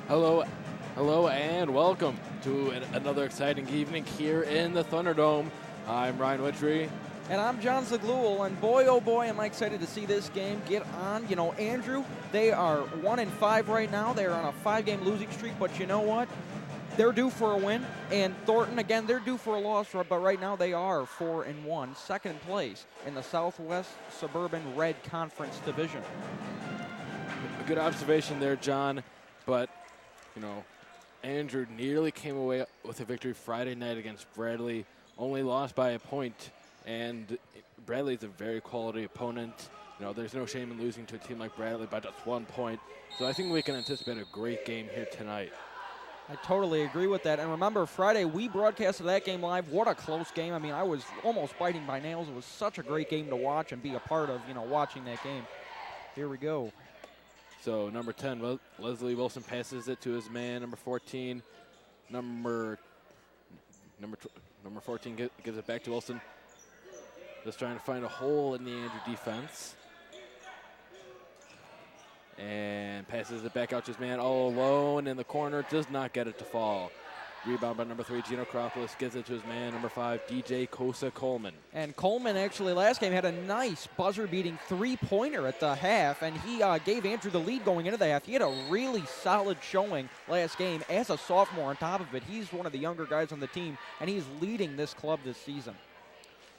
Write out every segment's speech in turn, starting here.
Hello, hello, and welcome to another exciting evening here in the Thunderdome. I'm Ryan Witchery. And I'm John Zaglul, and boy, oh boy, am I excited to see this game get on. You know, Andrew, they are 1-5 right now. They're on a 5-game losing streak, but you know what? They're due for a win. And Thornton, again, they're due for a loss, but right now they are 4-1, second place in the Southwest Suburban Red Conference Division. A good observation there, John, but, you know, Andrew nearly came away with a victory Friday night against Bradley, only lost by a point. And Bradley's a very quality opponent. You know, there's no shame in losing to a team like Bradley by just 1 point. So I think we can anticipate a great game here tonight. I totally agree with that. And remember, Friday, we broadcasted that game live. What a close game. I mean, I was almost biting my nails. It was such a great game to watch and be a part of, you know, watching that game. Here we go. So number 10, Leslie Wilson passes it to his man. Number 14, number 14 gives it back to Wilson. Just trying to find a hole in the Andrew defense. And passes it back out to his man all alone in the corner. Does not get it to fall. Rebound by number 3, Gino Karopoulos gives it to his man, number 5, DJ Kosa Coleman. And Coleman actually last game had a nice buzzer-beating three-pointer at the half, and he gave Andrew the lead going into the half. He had a really solid showing last game as a sophomore on top of it. He's one of the younger guys on the team, and he's leading this club this season.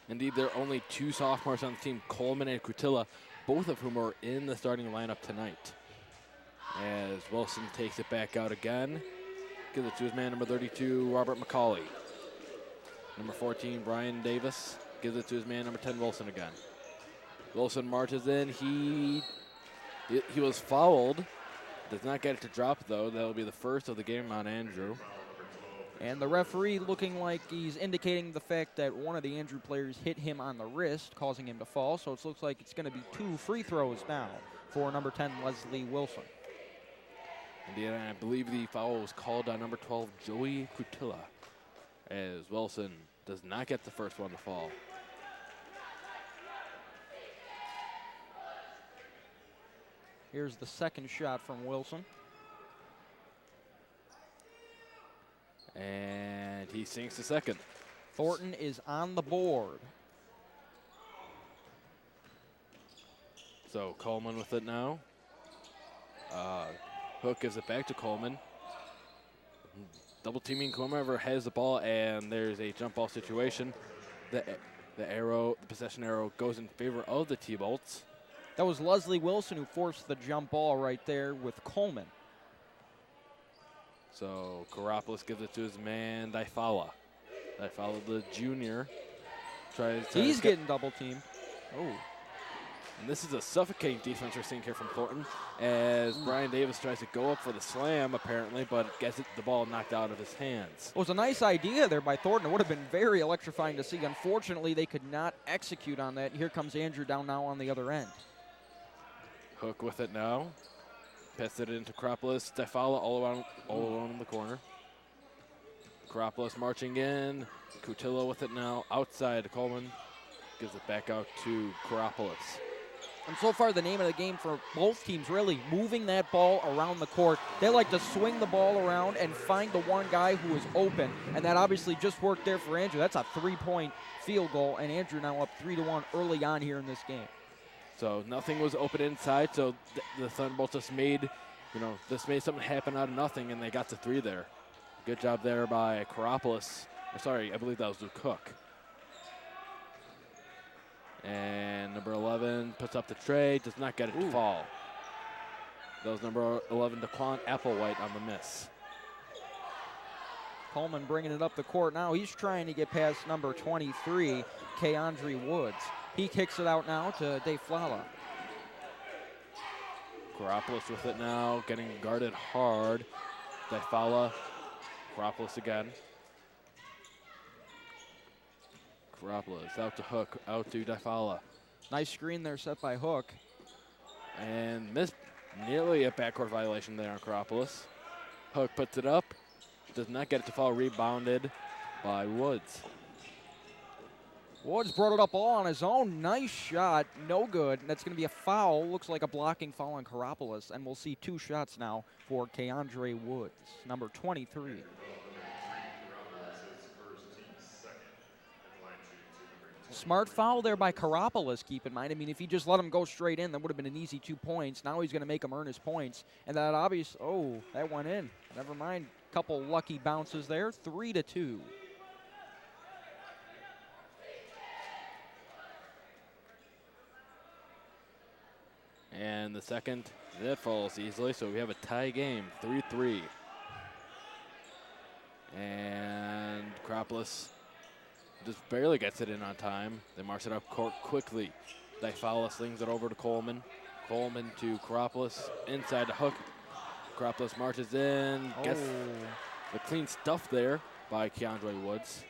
Indeed, there are only 2 sophomores on the team, Coleman and Crutilla, both of whom are in the starting lineup tonight. As Wilson takes it back out again, gives it to his man, number 32, Robert McCauley. Number 14, Brian Davis, gives it to his man, number 10, Wilson again. Wilson marches in. He was fouled. Does not get it to drop, though. That will be the first of the game on Andrew. And the referee looking like he's indicating the fact that one of the Andrew players hit him on the wrist, causing him to fall. So it looks like it's going to be 2 free throws now for number 10, Leslie Wilson. Indeed, I believe the foul was called on number 12, Joey Crutilla, as Wilson does not get the first one to fall. Here's the second shot from Wilson. And he sinks the second. Thornton is on the board. So Coleman with it now. Hook gives it back to Coleman. Double teaming, whomever has the ball, and there's a jump ball situation. The possession arrow goes in favor of the T-Bolts. That was Leslie Wilson who forced the jump ball right there with Coleman. So Karopoulos gives it to his man, Daifala. Daifala, the junior, He's getting double teamed. Oh. And this is a suffocating defense we're seeing here from Thornton as Brian Davis tries to go up for the slam, apparently, but gets the ball knocked out of his hands. It was a nice idea there by Thornton. It would have been very electrifying to see. Unfortunately, they could not execute on that. Here comes Andrew down now on the other end. Hook with it now. Passes it into Karopoulos. Daifala all alone in the corner. Karopoulos marching in. Crutilla with it now. Outside to Coleman. Gives it back out to Karopoulos. And so far, the name of the game for both teams, really, moving that ball around the court. They like to swing the ball around and find the one guy who is open, and that obviously just worked there for Andrew. That's a 3-point field goal, and Andrew now up 3-1 early on here in this game. So nothing was open inside, so the Thunderbolts just made something happen out of nothing, and they got to 3 there. Good job there by Karopoulos. Sorry, I believe that was Luke Cook. And number 11 puts up the tray, does not get it to fall. That was number 11, Daquan Applewhite on the miss. Coleman bringing it up the court now. He's trying to get past number 23, Keandre Woods. He kicks it out now to Daifala. Karopoulos with it now, getting guarded hard. Daifala, Karopoulos again. Karopoulos out to Hook, out to Daifala. Nice screen there set by Hook. And missed nearly a backcourt violation there on Karopoulos. Hook puts it up, does not get it to fall, rebounded by Woods. Woods brought it up all on his own. Nice shot. No good. That's going to be a foul. Looks like a blocking foul on Karopoulos. And we'll see 2 shots now for Keandre Woods, number 23. Smart foul there by Karopoulos, keep in mind. I mean, if he just let him go straight in, that would have been an easy 2 points. Now he's going to make him earn his points. And that obvious, oh, that went in. Never mind. Couple lucky bounces there. 3-2. And the second, that falls easily, so we have a tie game, 3-3. And Karopoulos just barely gets it in on time. They march it up court quickly. Difala slings it over to Coleman. Coleman to Karopoulos, inside the hook. Karopoulos marches in, gets the clean stuff there by Keandre Woods.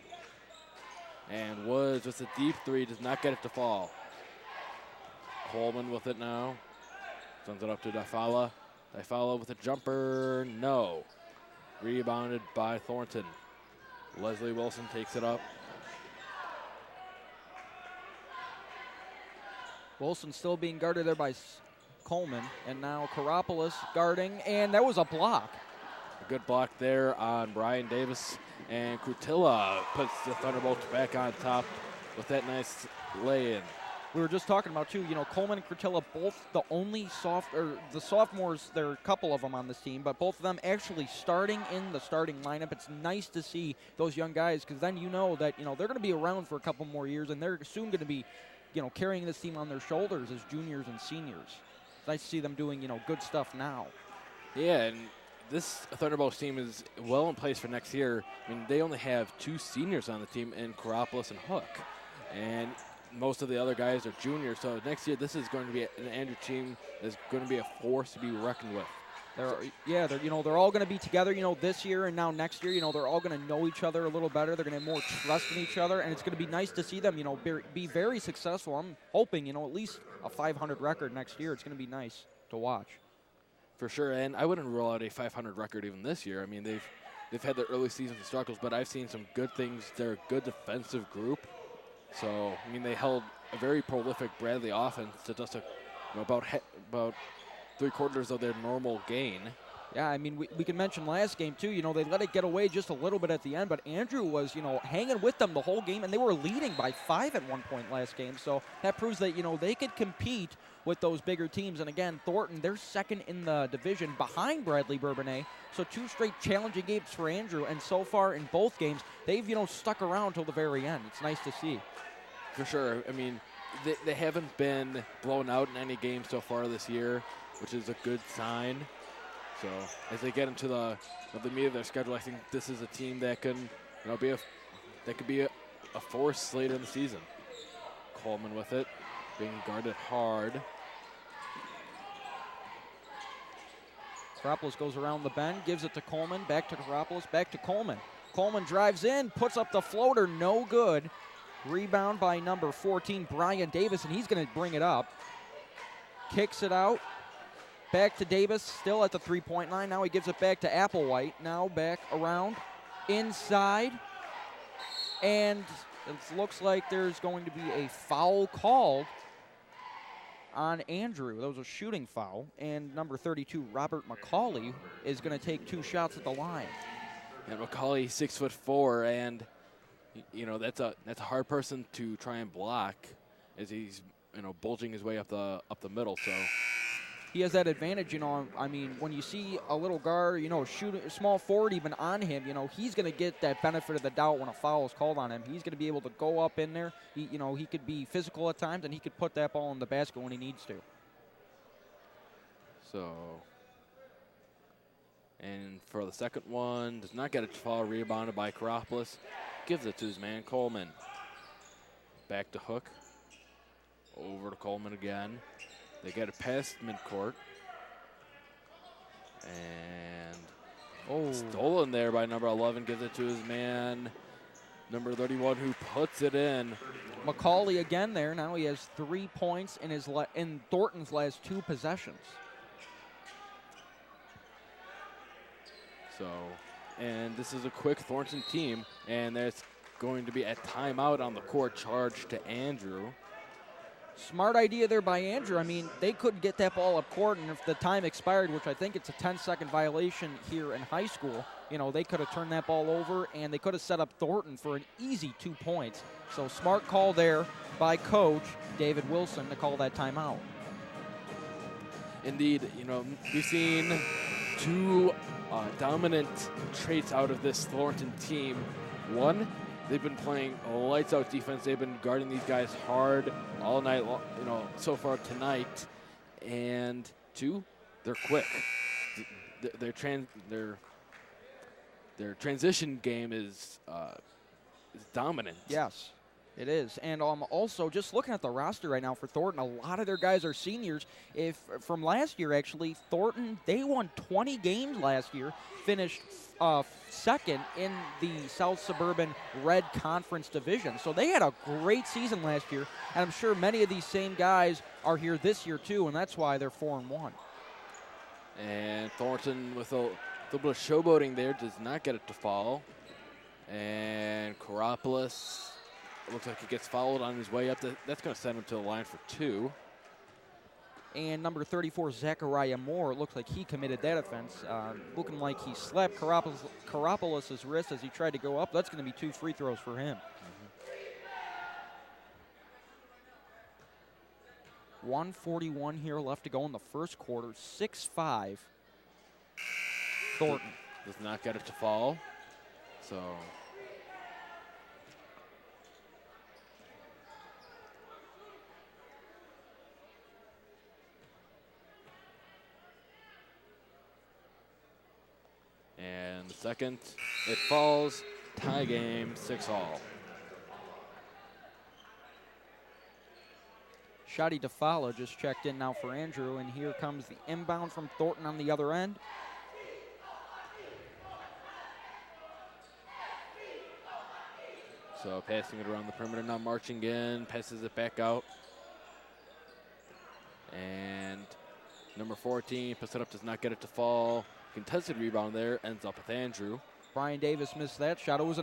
And Woods with a deep 3, does not get it to fall. Coleman with it now. Sends it up to Difala. Difala with a jumper, no. Rebounded by Thornton. Leslie Wilson takes it up. Wilson still being guarded there by Coleman. And now Karopoulos guarding, and that was a block. A good block there on Brian Davis. And Krutilla puts the Thunderbolts back on top with that nice lay-in. We were just talking about, too, you know, Coleman and Krutilla, both the only the sophomores, there are a couple of them on this team, but both of them actually starting in the starting lineup. It's nice to see those young guys, because then you know that, you know, they're going to be around for a couple more years, and they're soon going to be, you know, carrying this team on their shoulders as juniors and seniors. It's nice to see them doing, you know, good stuff now. Yeah, and this Thunderbolts team is well in place for next year. I mean, they only have 2 seniors on the team in Karopoulos and Hook. And most of the other guys are juniors, so next year this is going to be an Andrew team that's going to be a force to be reckoned with. They're all going to be together, you know, this year and now next year. You know, they're all going to know each other a little better. They're going to have more trust in each other, and it's going to be nice to see them, you know, be very successful. I'm hoping, you know, at least a 500 record next year. It's going to be nice to watch. For sure, and I wouldn't rule out a 500 record even this year. I mean, they've had their early season struggles, but I've seen some good things. They're a good defensive group. So, I mean, they held a very prolific Bradley offense to just about 3/4 of their normal gain. Yeah, I mean, we can mention last game, too. You know, they let it get away just a little bit at the end, but Andrew was, you know, hanging with them the whole game, and they were leading by 5 at one point last game. So that proves that, you know, they could compete with those bigger teams. And, again, Thornton, they're second in the division behind Bradley Bourbonnais. So 2 straight challenging games for Andrew, and so far in both games, they've, you know, stuck around till the very end. It's nice to see. For sure. I mean, they haven't been blown out in any game so far this year, which is a good sign. So as they get into the meat of their schedule, I think this is a team that can, you know, be a force later in the season. Coleman with it, being guarded hard. Karopoulos goes around the bend, gives it to Coleman, back to Karopoulos, back to Coleman. Coleman drives in, puts up the floater, no good. Rebound by number 14, Brian Davis, and he's going to bring it up. Kicks it out. Back to Davis, still at the three-point line. Now he gives it back to Applewhite. Now back around, inside. And it looks like there's going to be a foul called on Andrew. That was a shooting foul. And number 32, Robert McCauley, is going to take 2 shots at the line. And McCauley, 6'4", and you know that's a hard person to try and block, as he's, you know, bulging his way up the middle. So he has that advantage, you know. I mean, when you see a little guard, you know, shooting a small forward even on him, you know, he's going to get that benefit of the doubt when a foul is called on him. He's going to be able to go up in there. You know, he could be physical at times, and he could put that ball in the basket when he needs to. So, and for the second one, does not get a foul, rebounded by Karopoulos. Gives it to his man, Coleman. Back to Hook. Over to Coleman again. They get it past midcourt. And stolen there by number 11. Gives it to his man, number 31, who puts it in. McCauley again there. Now he has 3 points in Thornton's last 2 possessions. So, and this is a quick Thornton team, and there's going to be a timeout on the court charged to Andrew. Smart idea there by Andrew. I mean, they couldn't get that ball up court, and if the time expired, which I think it's a 10-second violation here in high school, you know, they could have turned that ball over, and they could have set up Thornton for an easy 2 points. So smart call there by Coach David Wilson to call that timeout. Indeed, you know, we've seen two dominant traits out of this Thornton team. One, they've been playing lights out defense. They've been guarding these guys hard all night, you know, so far tonight. And two, they're quick. Their transition game is dominant. Yes, it is. And also, just looking at the roster right now for Thornton, a lot of their guys are seniors. If from last year, actually, Thornton, they won 20 games last year, finished second in the South Suburban Red Conference Division. So they had a great season last year, and I'm sure many of these same guys are here this year too, and that's why they're 4-1. And Thornton, with a little bit of showboating there, does not get it to fall. And Karopoulos, looks like he gets fouled on his way up. That's going to send him to the line for 2. And number 34, Zachariah Moore, it looks like he committed that offense. Looking like he slapped Karopoulos' wrist as he tried to go up. That's going to be 2 free throws for him. 1:41 here left to go in the first quarter. 6-5. Thornton does not get it to fall. So and the second, it falls. Tie game, 6-all. Shadi DeFala just checked in now for Andrew, and here comes the inbound from Thornton on the other end. So passing it around the perimeter, now marching in, passes it back out. And number 14 puts it up, does not get it to fall. Contested rebound there, ends up with Andrew. Brian Davis missed that shot. It was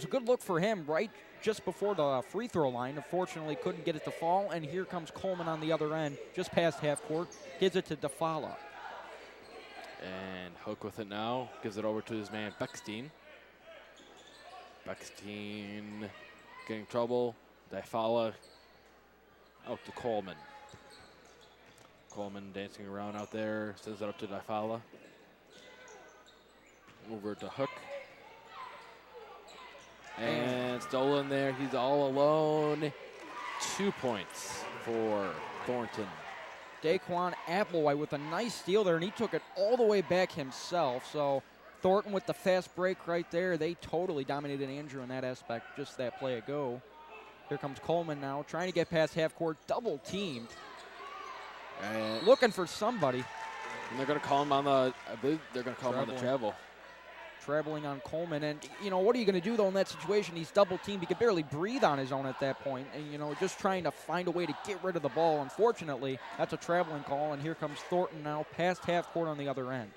a good look for him right just before the free throw line. Unfortunately, couldn't get it to fall, and here comes Coleman on the other end, just past half court, gives it to DeFala. And Hook with it now, gives it over to his man Beckstein. Beckstein getting trouble. DeFala out to Coleman. Coleman dancing around out there, sends it up to DeFala. Over to Hook. And stolen there. He's all alone. 2 points for Thornton. Daquan Applewhite with a nice steal there, and he took it all the way back himself. So Thornton with the fast break right there. They totally dominated Andrew in that aspect, just that play ago. Here comes Coleman now, trying to get past half court, double teamed. And looking for somebody. And they're going to call him on the, I believe they're going to call him on the travel. Traveling on Coleman, and you know, what are you going to do though in that situation? He's double teamed. He could barely breathe on his own at that point, and you know, just trying to find a way to get rid of the ball. Unfortunately, that's a traveling call, and here comes Thornton now past half court on the other end.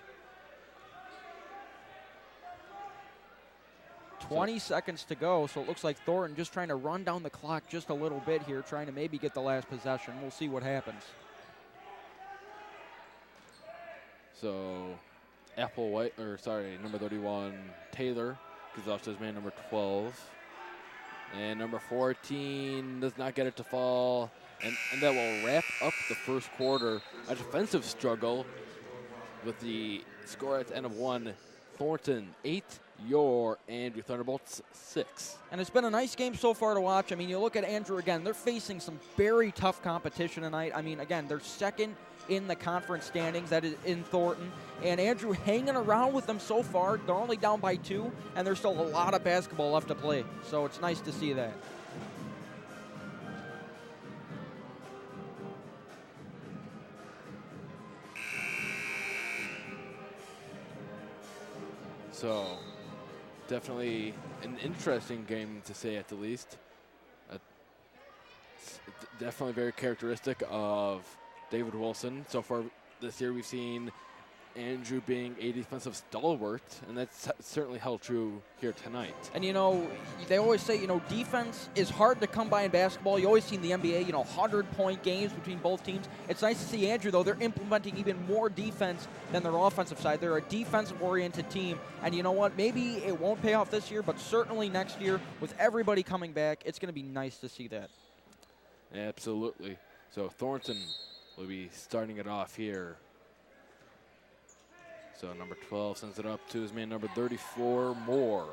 20 seconds to go, so it looks like Thornton just trying to run down the clock just a little bit here, trying to maybe get the last possession. We'll see what happens. So number 31, Taylor, gives off to his man number 12. And number 14 does not get it to fall. And that will wrap up the first quarter. A defensive struggle with the score at the end of 1. Thornton 8, your Andrew Thunderbolts 6. And it's been a nice game so far to watch. I mean, you look at Andrew again, they're facing some very tough competition tonight. I mean, again, they're second in the conference standings, that is in Thornton. And Andrew hanging around with them so far. They're only down by 2, and there's still a lot of basketball left to play. So it's nice to see that. So definitely an interesting game to say at the least. It's definitely very characteristic of David Wilson. So far this year we've seen Andrew being a defensive stalwart, and that's certainly held true here tonight. And, they always say, defense is hard to come by in basketball. You always see in the NBA, 100-point games between both teams. It's nice to see Andrew, though. They're implementing even more defense than their offensive side. They're a defensive-oriented team. And you know what? Maybe it won't pay off this year, but certainly next year, with everybody coming back, it's going to be nice to see that. Absolutely. So Thornton will be starting it off here. So number 12 sends it up to his man number 34, Moore.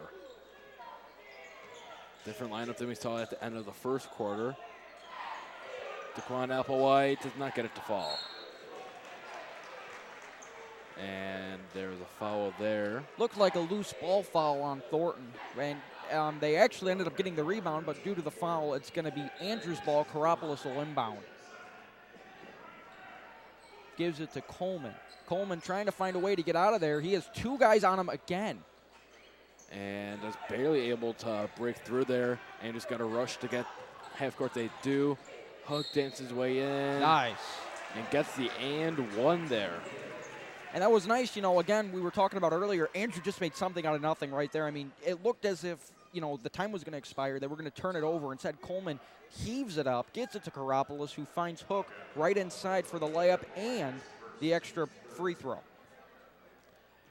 Different lineup than we saw at the end of the first quarter. Daquan Applewhite does not get it to fall. And there's a foul there. Looked like a loose ball foul on Thornton. And they actually ended up getting the rebound, but due to the foul, it's going to be Andrew's ball. Karopoulos will inbound. Gives it to Coleman. Coleman trying to find a way to get out of there. He has two guys on him again. And is barely able to break through there. And just got a rush to get half court. They do. Hook dances his way in. Nice. And gets the and one there. And that was nice. Again, we were talking about earlier, Andrew just made something out of nothing right there. I mean, it looked as if, the time was going to expire. They were going to turn it over. Instead, Coleman heaves it up, gets it to Karopoulos, who finds Hook right inside for the layup and the extra free throw.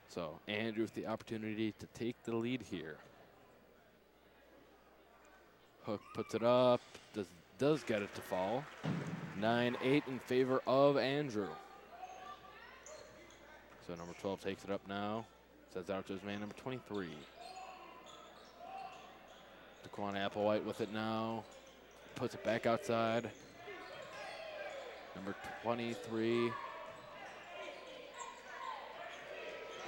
So Andrew with the opportunity to take the lead here. Hook puts it up, does get it to fall. 9-8 in favor of Andrew. So number 12 takes it up now. Sends out to his man number 23. Daquan Applewhite with it now. Puts it back outside. Number 23.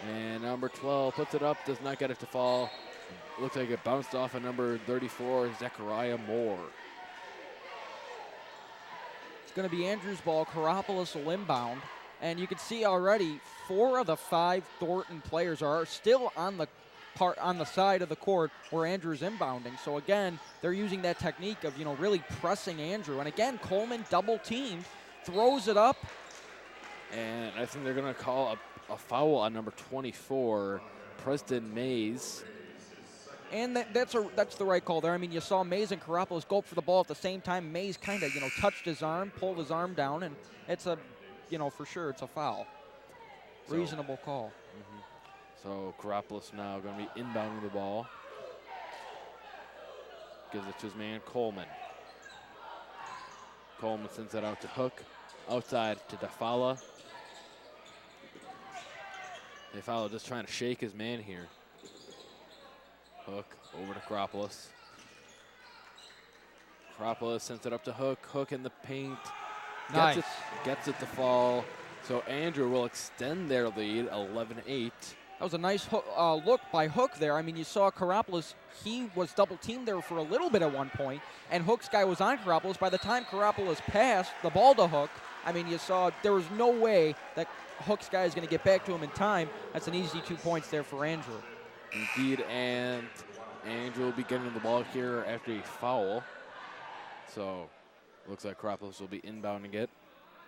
And number 12 puts it up, does not get it to fall. Looks like it bounced off of number 34, Zechariah Moore. It's going to be Andrew's ball. Karopoulos will inbound. And you can see already 4 of the 5 Thornton players are still on the side of the court where Andrew's inbounding. So again, they're using that technique of, really pressing Andrew. And again, Coleman double teamed, throws it up. And I think they're going to call a foul on number 24, Preston Mays. And that's the right call there. I mean, you saw Mays and Karopoulos go up for the ball at the same time. Mays kind of, touched his arm, pulled his arm down, and it's a, for sure it's a foul. Reasonable call. Mm-hmm. So Karopoulos now going to be inbounding the ball. Gives it to his man, Coleman. Coleman sends it out to Hook. Outside to Dafala. Dafala just trying to shake his man here. Hook over to Karopoulos. Karopoulos sends it up to Hook. Hook in the paint. Nice. Gets it to fall. So Andrew will extend their lead, 11-8. That was a nice look by Hook there. I mean, you saw Karopoulos, he was double-teamed there for a little bit at one point, and Hook's guy was on Karopoulos. By the time Karopoulos passed the ball to Hook, I mean, you saw there was no way that Hook's guy is going to get back to him in time. That's an easy 2 points there for Andrew. Indeed, and Andrew will be getting the ball here after a foul. So, looks like Karopoulos will be inbounding it.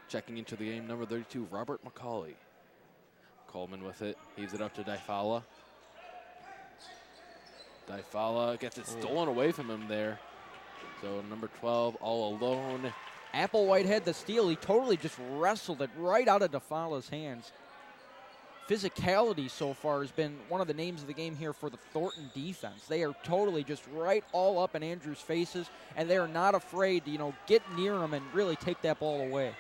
Checking into the game, number 32, Robert McCauley. Coleman with it, heaves it up to Dafala. Dafala gets it stolen away from him there. So number 12 all alone. Applewhite had the steal. He totally just wrestled it right out of Dafala's hands. Physicality so far has been one of the names of the game here for the Thornton defense. They are totally just right all up in Andrew's faces, and they are not afraid to, get near him and really take that ball away.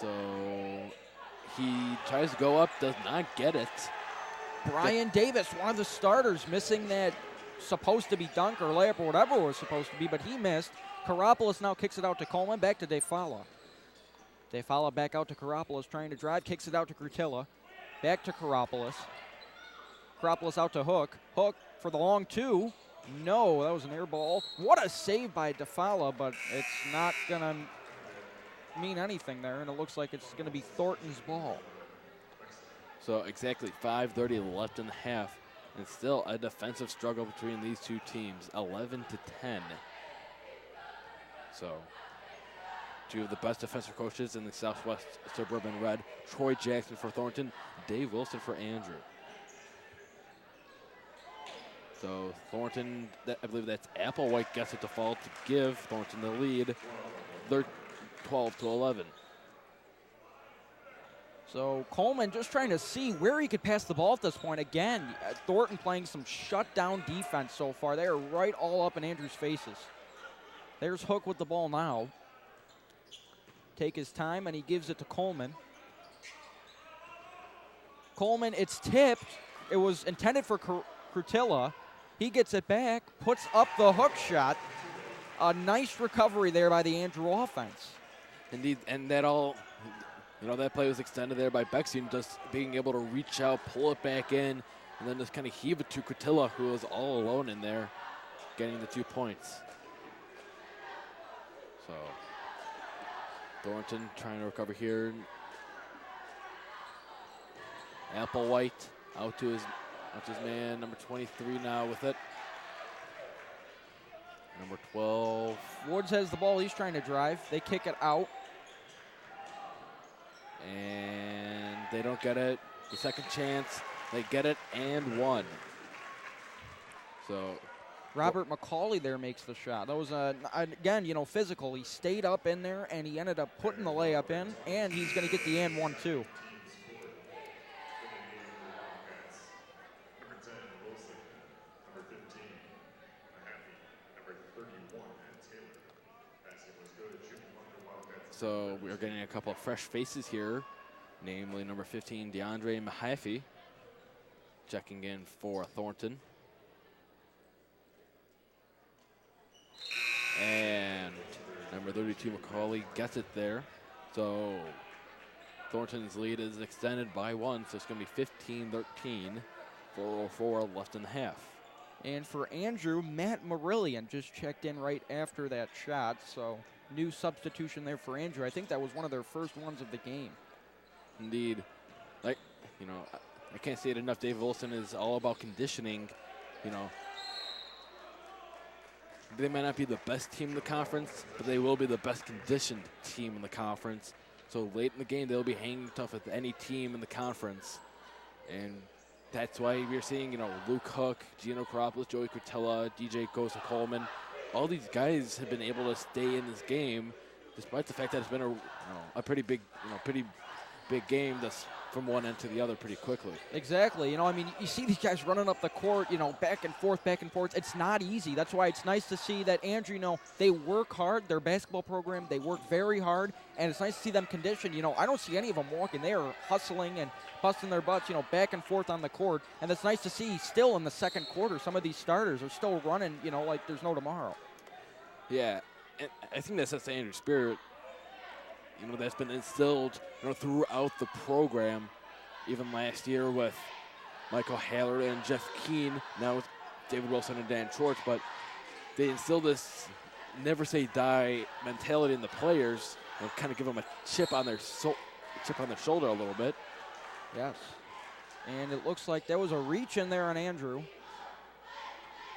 So he tries to go up, does not get it. Brian Davis, one of the starters, missing that supposed to be dunk or layup or whatever it was supposed to be, but he missed. Karopoulos now kicks it out to Coleman, back to Dafala. Dafala back out to Karopoulos, trying to drive, kicks it out to Krutilla. Back to Karopoulos. Karopoulos out to Hook. Hook for the long 2. No, that was an air ball. What a save by Dafala, but it's not going to mean anything there, and it looks like it's going to be Thornton's ball. So exactly 5:30 left in the half, and still a defensive struggle between these two teams, 11-10. So two of the best defensive coaches in the Southwest Suburban Red. Troy Jackson for Thornton, Dave Wilson for Andrew. So Thornton, I believe that's Applewhite gets it to fall to give Thornton the lead. They're 12-11. So Coleman just trying to see where he could pass the ball at this point. Again, Thornton playing some shutdown defense so far. They are right all up in Andrew's faces. There's Hook with the ball now. Take his time, and he gives it to Coleman. Coleman, it's tipped. It was intended for Crutilla. He gets it back, puts up the hook shot. A nice recovery there by the Andrew offense. Indeed, and that all, that play was extended there by Bexing, just being able to reach out, pull it back in, and then just kind of heave it to Crutilla, who was all alone in there, getting the 2 points. So Thornton trying to recover here. Applewhite out to his man, number 23 now with it. Number 12. Woods has the ball. He's trying to drive. They kick it out. And they don't get it. The second chance. They get it and one. So Robert McCauley there makes the shot. That was, again, physical. He stayed up in there, and he ended up putting the layup in, and he's going to get the and one, too. So we're getting a couple of fresh faces here, namely number 15, DeAndre Mahaffey, checking in for Thornton. And number 32, McCauley, gets it there. So Thornton's lead is extended by one, so it's going to be 15-13, 4:04 left in the half. And for Andrew, Matt Marillion just checked in right after that shot, so new substitution there for Andrew. I think that was one of their first ones of the game. Indeed. I can't say it enough. Dave Wilson is all about conditioning. They might not be the best team in the conference, but they will be the best conditioned team in the conference. So late in the game, they'll be hanging tough with any team in the conference. And that's why we're seeing, Luke Hook, Gino Karopoulos, Joey Crutilla, DJ Gosa Coleman. All these guys have been able to stay in this game, despite the fact that it's been a pretty big game that's from one end to the other pretty quickly. Exactly. You see these guys running up the court, back and forth. It's not easy. That's why it's nice to see that Andrew, they work hard. Their basketball program, they work very hard, and it's nice to see them conditioned. I don't see any of them walking. They are hustling and busting their butts, back and forth on the court, and it's nice to see still in the second quarter some of these starters are still running, like there's no tomorrow. Yeah, and I think that's the Andrew spirit, that's been instilled, throughout the program, even last year with Michael Haller and Jeff Keene, now with David Wilson and Dan Schwartz, but they instilled this never say die mentality in the players and kind of give them a chip on their shoulder a little bit. Yes, and it looks like there was a reach in there on Andrew.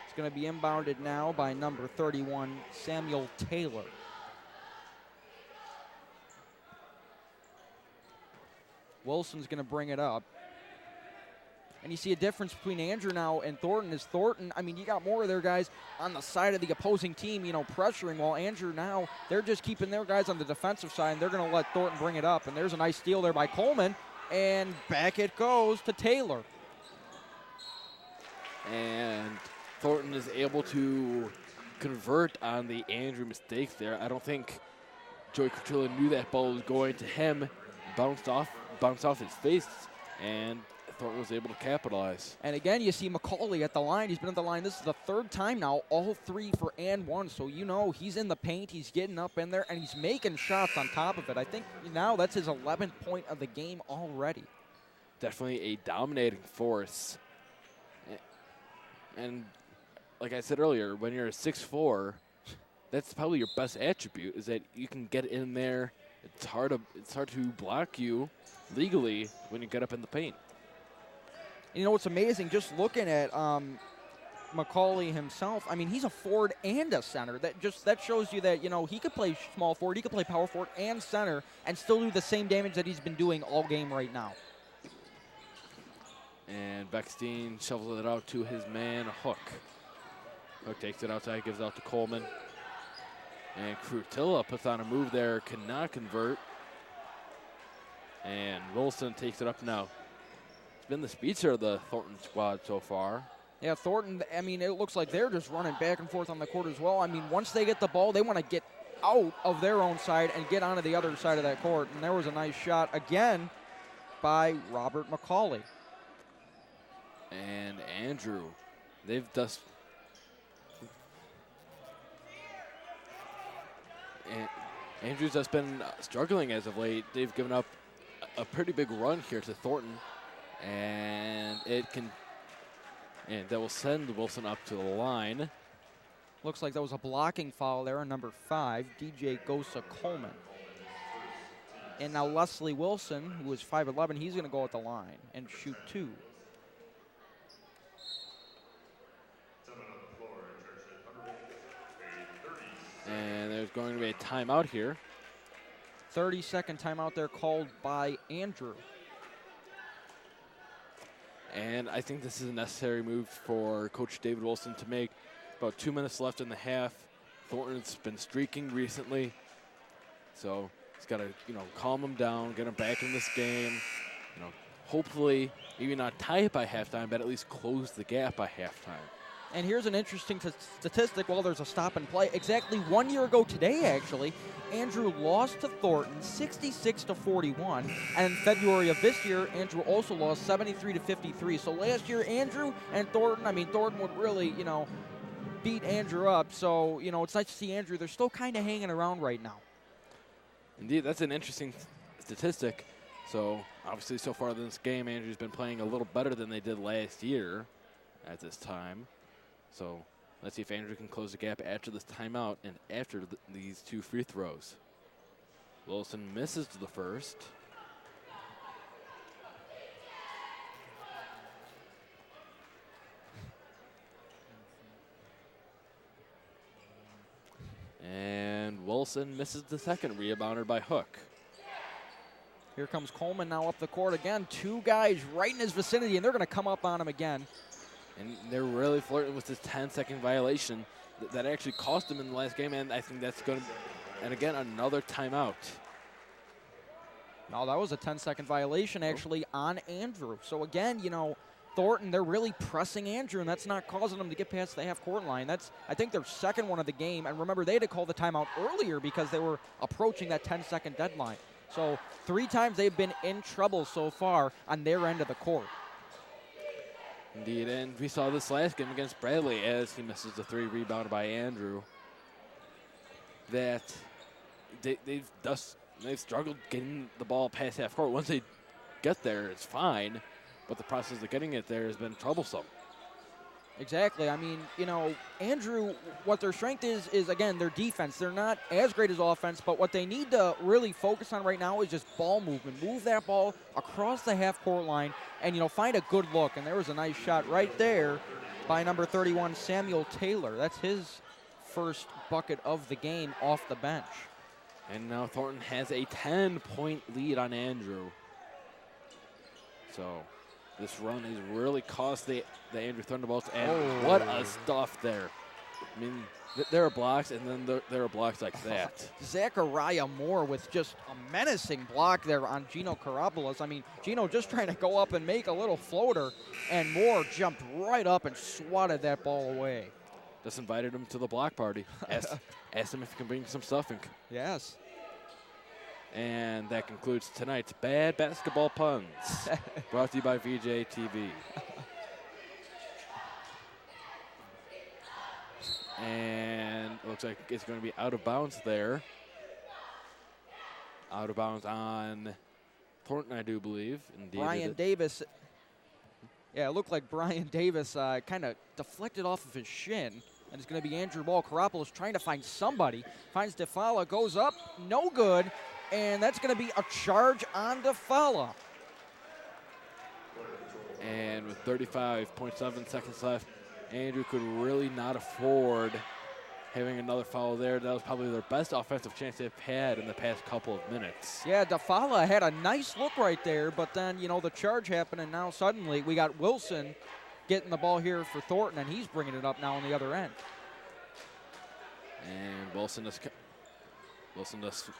It's going to be inbounded now by number 31, Samuel Taylor. Wilson's going to bring it up. And you see a difference between Andrew now and Thornton is Thornton, you got more of their guys on the side of the opposing team, pressuring, while Andrew now, they're just keeping their guys on the defensive side, and they're going to let Thornton bring it up. And there's a nice steal there by Coleman, and back it goes to Taylor. And Thornton is able to convert on the Andrew mistakes there. I don't think Joey Crutilla knew that ball was going to him, bounced off his face, and Thornton was able to capitalize. And again, you see McCauley at the line. He's been at the line. This is the third time now, all three for and one. So he's in the paint. He's getting up in there, and he's making shots on top of it. I think now that's his 11th point of the game already. Definitely a dominating force. And like I said earlier, when you're a 6'4", that's probably your best attribute, is that you can get in there. It's hard to block you legally when you get up in the paint. What's amazing, just looking at McCauley himself, I mean, he's a forward and a center. That shows you that, he could play small forward, he could play power forward and center and still do the same damage that he's been doing all game right now. And Beckstein shovels it out to his man, Hook. Hook takes it outside, gives it out to Coleman. And Crutilla puts on a move there, cannot convert. And Wilson takes it up now. It's been the speedster of the Thornton squad so far. Yeah, Thornton, I mean, it looks like they're just running back and forth on the court as well. I mean, once they get the ball, they want to get out of their own side and get onto the other side of that court. And there was a nice shot again by Robert McCauley. And Andrew, they've just... Andrew's just been struggling as of late. They've given up a pretty big run here to Thornton. And that will send Wilson up to the line. Looks like that was a blocking foul there on number 5, DJ Gosa Coleman. And now Leslie Wilson, who is 5'11", he's going to go at the line and shoot 2. And there's going to be a timeout here. 30-second timeout there called by Andrew. And I think this is a necessary move for Coach David Wilson to make. About 2 minutes left in the half. Thornton's been streaking recently. So he's got to, calm him down, get him back in this game. Hopefully maybe not tie it by halftime, but at least close the gap by halftime. And here's an interesting statistic. Well, there's a stop and play. Exactly 1 year ago today, actually, Andrew lost to Thornton 66-41. And in February of this year, Andrew also lost 73-53. So last year, Andrew and Thornton, Thornton would really, beat Andrew up. So, it's nice to see Andrew. They're still kind of hanging around right now. Indeed, that's an interesting statistic. So, obviously, so far in this game, Andrew's been playing a little better than they did last year at this time. So let's see if Andrew can close the gap after this timeout and after these 2 free throws. Wilson misses the first. And Wilson misses the second, rebounded by Hook. Here comes Coleman now up the court again. 2 guys right in his vicinity, and they're going to come up on him again. And they're really flirting with this 10-second violation that actually cost them in the last game, and I think that's going to, and again, another timeout. No, that was a 10-second violation actually on Andrew. So again, Thornton, they're really pressing Andrew, and that's not causing them to get past the half-court line. That's, I think, their second one of the game. And remember, they had to call the timeout earlier because they were approaching that 10-second deadline. So 3 times they've been in trouble so far on their end of the court. Indeed, and we saw this last game against Bradley as he misses the 3, rebounded by Andrew. That they've struggled getting the ball past half court. Once they get there, it's fine, but the process of getting it there has been troublesome. Exactly. Andrew, what their strength is again, their defense. They're not as great as offense, but what they need to really focus on right now is just ball movement. Move that ball across the half-court line and, find a good look. And there was a nice shot right there by number 31, Samuel Taylor. That's his first bucket of the game off the bench. And now Thornton has a 10-point lead on Andrew. So this run has really cost the Andrew Thunderbolts, and what a stuff there. There are blocks, and then there are blocks like that. Zachariah Moore with just a menacing block there on Gino Karaboulos. Gino just trying to go up and make a little floater, and Moore jumped right up and swatted that ball away. Just invited him to the block party. Asked him if he can bring some stuffing. Yes. And that concludes tonight's Bad Basketball Puns, brought to you by VJA-TV. And it looks like it's going to be out of bounds there. Out of bounds on Thornton, I do believe. Indeed, Brian Davis. Yeah, it looked like Brian Davis kind of deflected off of his shin. And it's going to be Andrew Ball. Karopoulos trying to find somebody. Finds DeFala, goes up, no good. And that's going to be a charge on DeFala. And with 35.7 seconds left, Andrew could really not afford having another foul there. That was probably their best offensive chance they've had in the past couple of minutes. Yeah, Dafala had a nice look right there, but then, you know, the charge happened, and now suddenly we got Wilson getting the ball here for Thornton, and he's bringing it up now on the other end. And Wilson just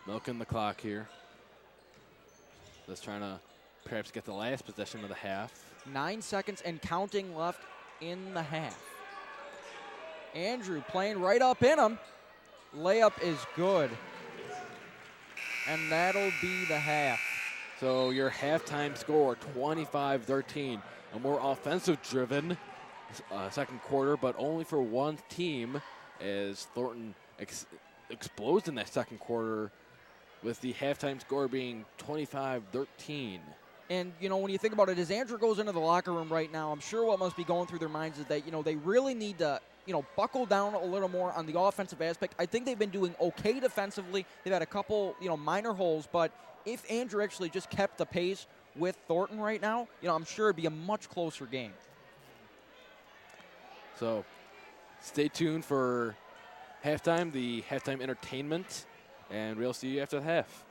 milking the clock here. Just trying to perhaps get the last possession of the half. 9 seconds and counting left in the half. Andrew playing right up in him. Layup is good. And that'll be the half. So your halftime score, 25-13. A more offensive-driven second quarter, but only for one team, as Thornton explodes in that second quarter with the halftime score being 25-13. And, you know, when you think about it, as Andrew goes into the locker room right now, I'm sure what must be going through their minds is that, you know, they really need to, you know, buckle down a little more on the offensive aspect. I think they've been doing okay defensively. They've had a couple, you know, minor holes, but if Andrew actually just kept the pace with Thornton right now, you know, I'm sure it'd be a much closer game. So stay tuned for halftime, the halftime entertainment, and we'll see you after the half.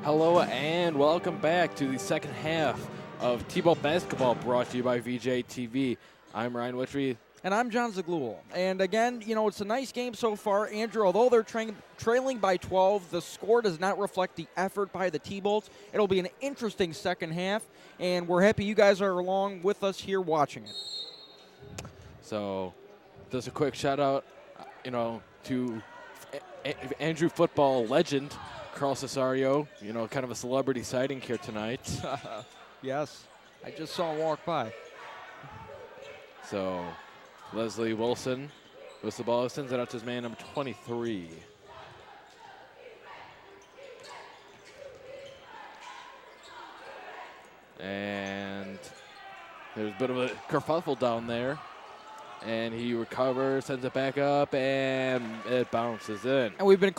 Hello and welcome back to the second half of T-ball basketball brought to you by VJA-TV. I'm Ryan Wittry. And I'm John Zaglul. And again, it's a nice game so far. Andrew, although they're trailing by 12, the score does not reflect the effort by the T-Bolts. It'll be an interesting second half, and we're happy you guys are along with us here watching it. So just a quick shout out, to Andrew football legend, Carl Cesario, kind of a celebrity sighting here tonight. Yes, I just saw him walk by. So Leslie Wilson with the ball, sends it out to his man, number 23. And there's a bit of a kerfuffle down there. And he recovers, sends it back up, and it bounces in. And we've been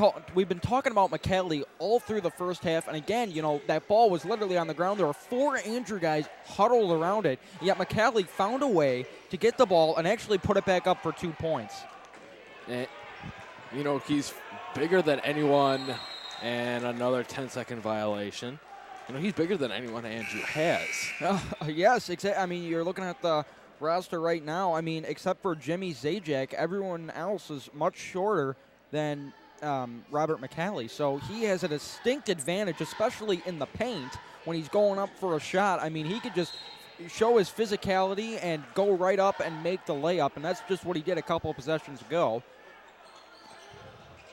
talking about McCallie all through the first half. And again, that ball was literally on the ground. There were 4 Andrew guys huddled around it. And yet McCallie found a way to get the ball and actually put it back up for 2 points. And, he's bigger than anyone, and another 10-second violation. He's bigger than anyone Andrew has. Yes, exactly. I mean, you're looking at the roster right now. I mean, except for Jimmy Zajac, everyone else is much shorter than Robert McCallie. So he has a distinct advantage, especially in the paint when he's going up for a shot. I mean, he could just show his physicality and go right up and make the layup, and that's just what he did a couple of possessions ago.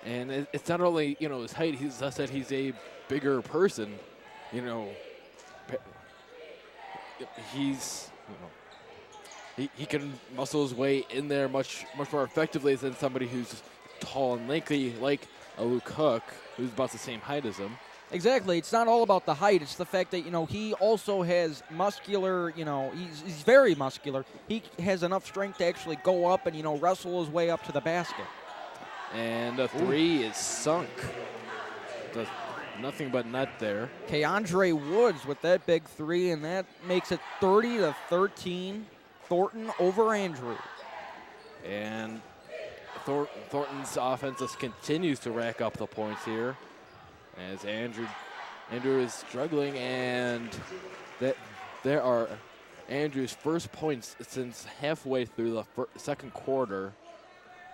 And it's not only, his height, he's a bigger person. He's, he can muscle his way in there much more effectively than somebody who's tall and lengthy, like a Luke Hook, who's about the same height as him. Exactly. It's not all about the height. It's the fact that, he also has muscular, he's very muscular. He has enough strength to actually go up and, wrestle his way up to the basket. And the 3 is sunk. Does nothing but net there. Okay, Andre Woods with that big 3, and that makes it 30-13. Thornton over Andrew. And Thornton's offense just continues to rack up the points here as Andrew is struggling, and there are Andrew's first points since halfway through the second quarter.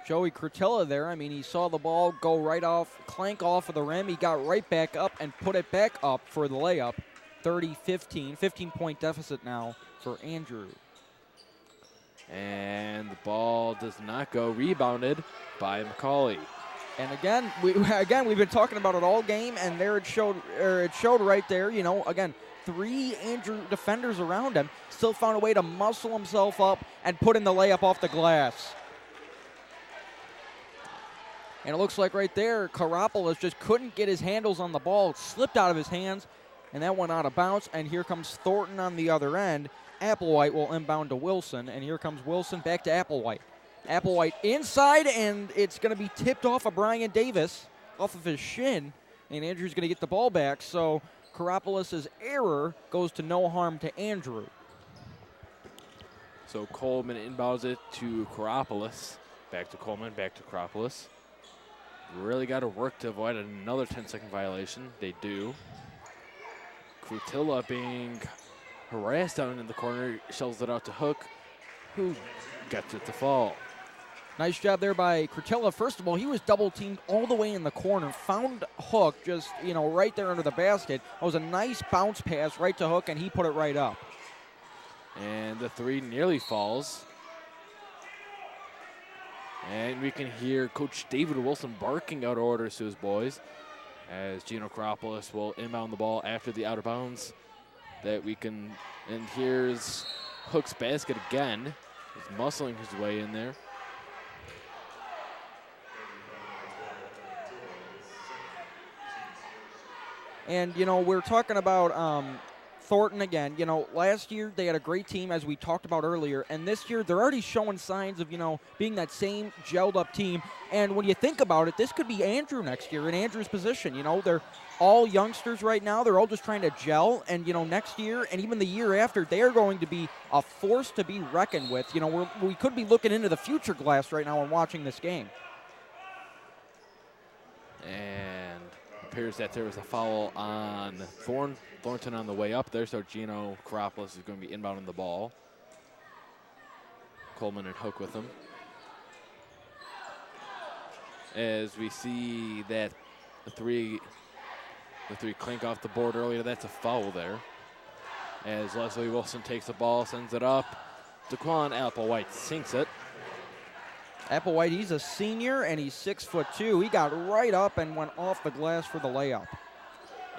Joey Curtilla there, I mean, he saw the ball go clank off of the rim. He got right back up and put it back up for the layup. 30-15, 15-point deficit now for Andrew. And the ball does not go. Rebounded by McCallie. And again, we've been talking about it all game, and there it showed right there. Again, 3 Andrew defenders around him, still found a way to muscle himself up and put in the layup off the glass. And it looks like right there, Karopoulos just couldn't get his handles on the ball. It slipped out of his hands, and that went out of bounds. And here comes Thornton on the other end. Applewhite will inbound to Wilson, and here comes Wilson back to Applewhite. Applewhite inside, and it's going to be tipped off of Brian Davis, off of his shin, and Andrew's going to get the ball back. So Karopoulos' error goes to no harm to Andrew. So Coleman inbounds it to Karopoulos. Back to Coleman, back to Karopoulos. Really got to work to avoid another 10-second violation. They do. Crutilla being harassed down in the corner, shells it out to Hook, who gets it to fall. Nice job there by Crutilla. First of all, he was double-teamed all the way in the corner, found Hook just, right there under the basket. It was a nice bounce pass right to Hook, and he put it right up. And the 3 nearly falls. And we can hear Coach David Wilson barking out orders to his boys as Gino Karopoulos will inbound the ball after the out of bounds. And here's Hook's basket again. He's muscling his way in there. And, we're talking about Thornton again. Last year they had a great team, as we talked about earlier, and this year they're already showing signs of, being that same gelled-up team. And when you think about it, this could be Andrew next year in Andrew's position. They're all youngsters right now. They're all just trying to gel, and, next year and even the year after, they are going to be a force to be reckoned with. We could be looking into the future glass right now and watching this game. And appears that there was a foul on Thornton on the way up there, so Gino Karopoulos is going to be inbounding the ball. Coleman and Hook with him. As we see that the three clink off the board earlier, that's a foul there. As Leslie Wilson takes the ball, sends it up. Daquan Applewhite sinks it. Applewhite, he's a senior, and he's 6'2". He got right up and went off the glass for the layup.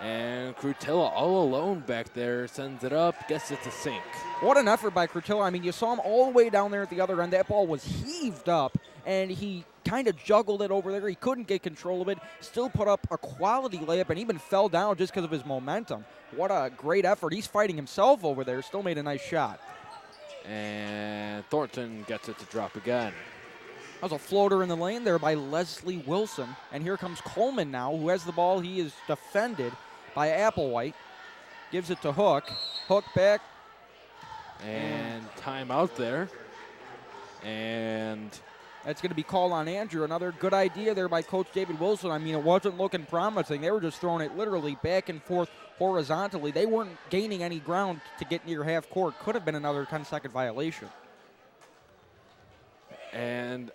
And Crutilla all alone back there, sends it up, gets it to sink. What an effort by Crutilla. I mean, you saw him all the way down there at the other end. That ball was heaved up, and he kind of juggled it over there. He couldn't get control of it. Still put up a quality layup and even fell down just because of his momentum. What a great effort. He's fighting himself over there. Still made a nice shot. And Thornton gets it to drop again. That was a floater in the lane there by Leslie Wilson. And here comes Coleman now, who has the ball. He is defended by Applewhite. Gives it to Hook. Hook back. And timeout there. And that's going to be called on Andrew. Another good idea there by Coach David Wilson. I mean, it wasn't looking promising. They were just throwing it literally back and forth horizontally. They weren't gaining any ground to get near half court. Could have been another 10-second violation. And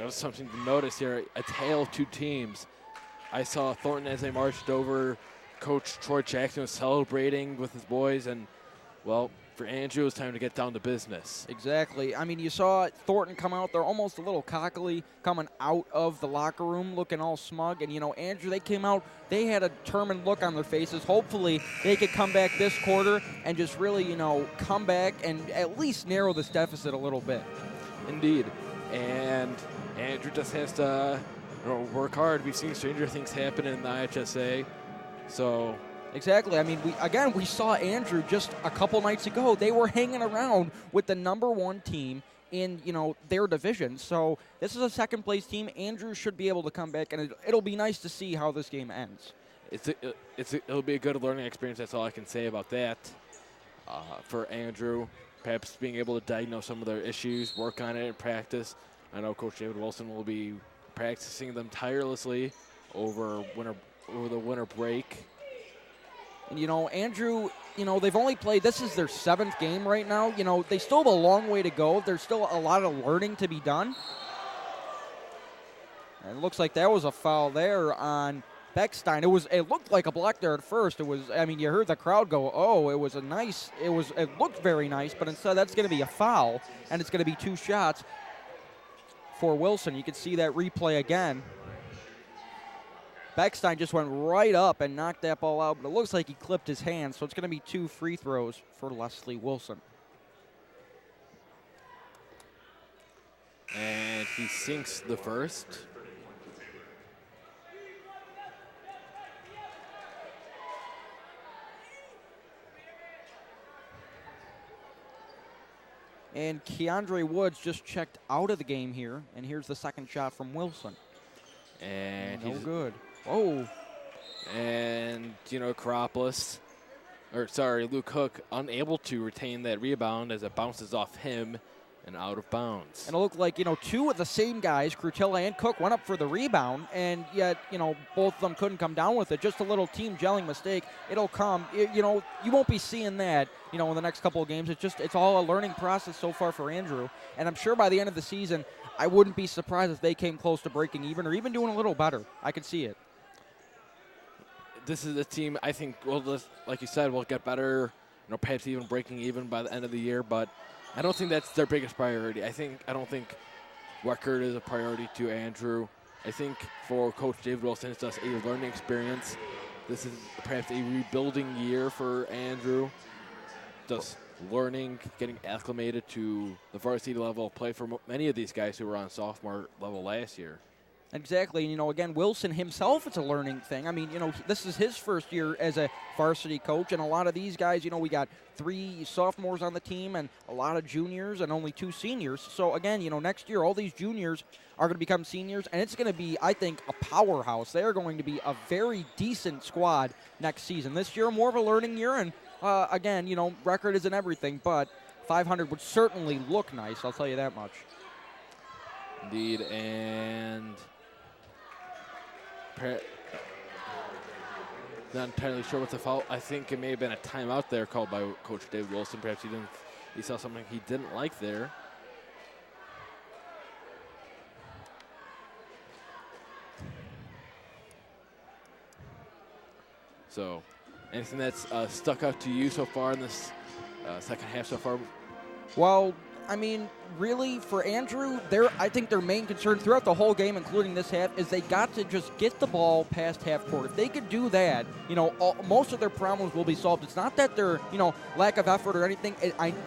something to notice here, a tale of two teams. I saw Thornton as they marched over. Coach Troy Jackson was celebrating with his boys, and, well, for Andrew, it's time to get down to business. Exactly. I mean, you saw Thornton come out there almost a little cockily coming out of the locker room looking all smug. And, Andrew, they came out, they had a determined look on their faces. Hopefully they could come back this quarter and just really, come back and at least narrow this deficit a little bit. Indeed. And Andrew just has to work hard. We've seen stranger things happen in the IHSA. So exactly. I mean, we saw Andrew just a couple nights ago. They were hanging around with the #1 team in, their division. So this is a second-place team. Andrew should be able to come back, and it'll be nice to see how this game ends. It'll be a good learning experience. That's all I can say about that. For Andrew, perhaps being able to diagnose some of their issues, work on it in practice. I know Coach David Wilson will be practicing them tirelessly over the winter break. And, Andrew, they've only played, this is their 7th game right now. They still have a long way to go. There's still a lot of learning to be done. And it looks like that was a foul there on Beckstein. It looked like a block there at first. You heard the crowd go, oh, it looked very nice, but instead that's going to be a foul, and it's going to be 2 shots for Wilson. You can see that replay again. Beckstein just went right up and knocked that ball out, but it looks like he clipped his hand, so it's going to be 2 free throws for Leslie Wilson. And he sinks the first. And Keandre Woods just checked out of the game here, and here's the second shot from Wilson. And no good. Oh. And, Luke Hook, unable to retain that rebound as it bounces off him and out of bounds. And it looked like, 2 of the same guys, Crutilla and Cook, went up for the rebound, and yet, both of them couldn't come down with it. Just a little team gelling mistake. It'll come. You won't be seeing that, in the next couple of games. It's all a learning process so far for Andrew. And I'm sure by the end of the season, I wouldn't be surprised if they came close to breaking even or even doing a little better. I could see it. This is a team, I think, like you said, will get better, perhaps even breaking even by the end of the year, but I don't think that's their biggest priority. I don't think record is a priority to Andrew. I think for Coach David Wilson, it's just a learning experience. This is perhaps a rebuilding year for Andrew. Just learning, getting acclimated to the varsity level of play for many of these guys who were on sophomore level last year. Exactly. And, again, Wilson himself, it's a learning thing. I mean, this is his first year as a varsity coach, and a lot of these guys, we got 3 sophomores on the team and a lot of juniors and only 2 seniors. So, again, next year all these juniors are going to become seniors, and it's going to be, I think, a powerhouse. They are going to be a very decent squad next season. This year, more of a learning year, and, again, record isn't everything, but 500 would certainly look nice, I'll tell you that much. Indeed, and Not entirely sure what's the foul. I think it may have been a timeout there called by Coach David Wilson. Perhaps he saw something he didn't like there. So, anything that's stuck out to you so far in this second half so far? Well, I mean, really, for Andrew, I think their main concern throughout the whole game, including this half, is they got to just get the ball past half court. If they could do that, most of their problems will be solved. It's not that they're, lack of effort or anything.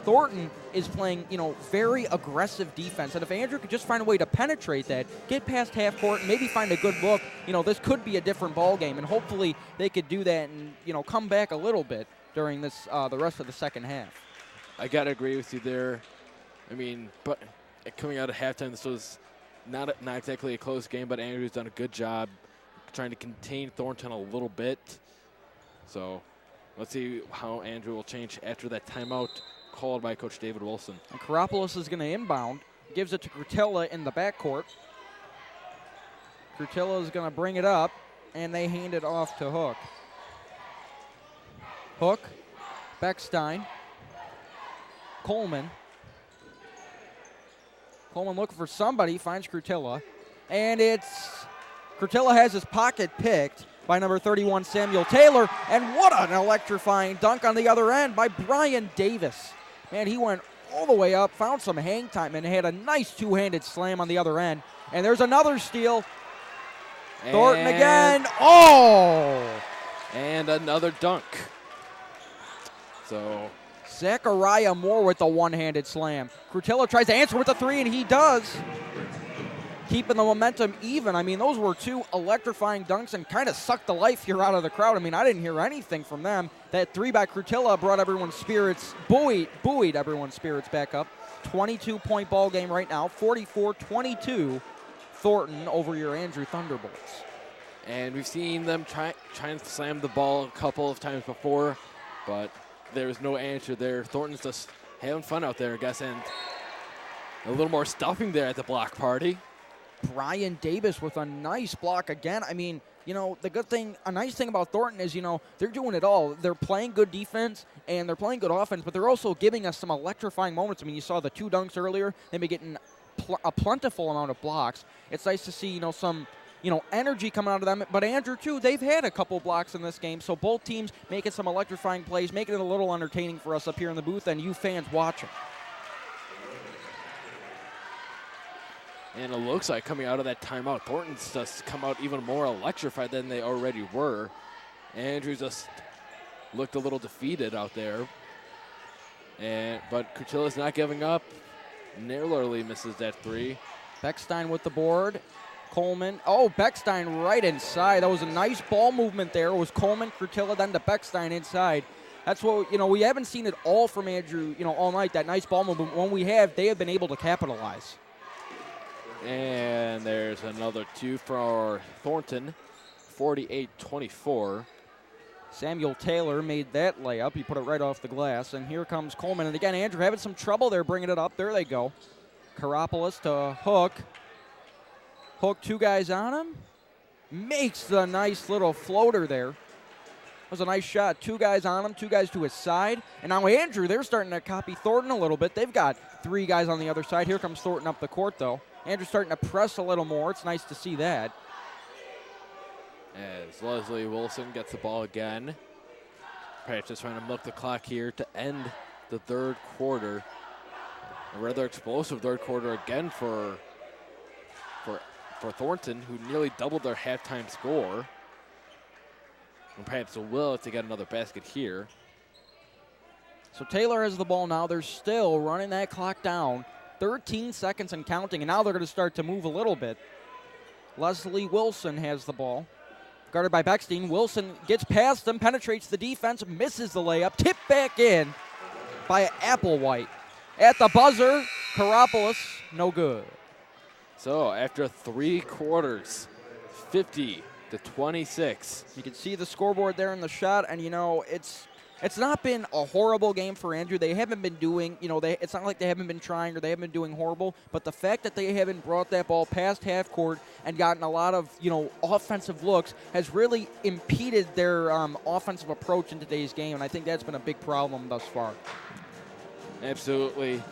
Thornton is playing, very aggressive defense. And if Andrew could just find a way to penetrate that, get past half court, and maybe find a good look, this could be a different ball game. And hopefully they could do that and, come back a little bit during this the rest of the second half. I got to agree with you there. I mean, but coming out of halftime, this was not exactly a close game, but Andrew's done a good job trying to contain Thornton a little bit. So let's see how Andrew will change after that timeout called by Coach David Wilson. And Karopoulos is going to inbound, gives it to Kurtilla in the backcourt. Kurtilla is going to bring it up, and they hand it off to Hook. Hook, Beckstein, Coleman. Coleman looking for somebody, finds Kurtilla. And Kurtilla has his pocket picked by number 31, Samuel Taylor. And what an electrifying dunk on the other end by Brian Davis. Man, he went all the way up, found some hang time, and had a nice two-handed slam on the other end. And there's another steal. Thornton again. Oh! And another dunk. So Zachariah Moore with the one-handed slam. Kurtilla tries to answer with a three, and he does. Keeping the momentum even. I mean, those were two electrifying dunks and kind of sucked the life here out of the crowd. I mean, I didn't hear anything from them. That three by Kurtilla brought everyone's spirits, buoyed everyone's spirits back up. 22-point ball game right now, 44-22, Thornton over your Andrew Thunderbolts. And we've seen them try and slam the ball a couple of times before, but there's no answer there. Thornton's just having fun out there, I guess, and a little more stuffing there at the block party. Brian Davis with a nice block again. I mean, a nice thing about Thornton is, they're doing it all. They're playing good defense and they're playing good offense, but they're also giving us some electrifying moments. I mean, you saw the two dunks earlier. They've been getting a plentiful amount of blocks. It's nice to see, some energy coming out of them. But Andrew, too, they've had a couple blocks in this game, so both teams making some electrifying plays, making it a little entertaining for us up here in the booth and you fans watching. And it looks like coming out of that timeout, Thornton's just come out even more electrified than they already were. Andrew just looked a little defeated out there. But Kurtilla's not giving up. Narrowly misses that three. Beckstein with the board. Coleman. Oh, Beckstein right inside. That was a nice ball movement there. It was Coleman, Kurtilla, then to Beckstein inside. That's what, we haven't seen it all from Andrew, all night, that nice ball movement. When we have, they have been able to capitalize. And there's another two for Thornton, 48-24. Samuel Taylor made that layup. He put it right off the glass. And here comes Coleman. And again, Andrew having some trouble there bringing it up. There they go. Karopoulos to Hook. Hook, two guys on him. Makes the nice little floater there. That was a nice shot. Two guys on him, two guys to his side. And now Andrew, they're starting to copy Thornton a little bit. They've got three guys on the other side. Here comes Thornton up the court, though. Andrew's starting to press a little more. It's nice to see that. As Leslie Wilson gets the ball again. Perhaps just trying to milk the clock here to end the third quarter. A rather explosive third quarter again for Thornton, who nearly doubled their halftime score. And perhaps will if they get another basket here. So Taylor has the ball now. They're still running that clock down. 13 seconds and counting, and now they're going to start to move a little bit. Leslie Wilson has the ball. Guarded by Beckstein. Wilson gets past them, penetrates the defense, misses the layup, tipped back in by Applewhite. At the buzzer, Karopoulos, no good. So after three quarters, 50-26. You can see the scoreboard there in the shot, and It's not been a horrible game for Andrew. They haven't been doing, it's not like they haven't been trying or they haven't been doing horrible, but the fact that they haven't brought that ball past half court and gotten a lot of, offensive looks has really impeded their offensive approach in today's game, and I think that's been a big problem thus far. Absolutely.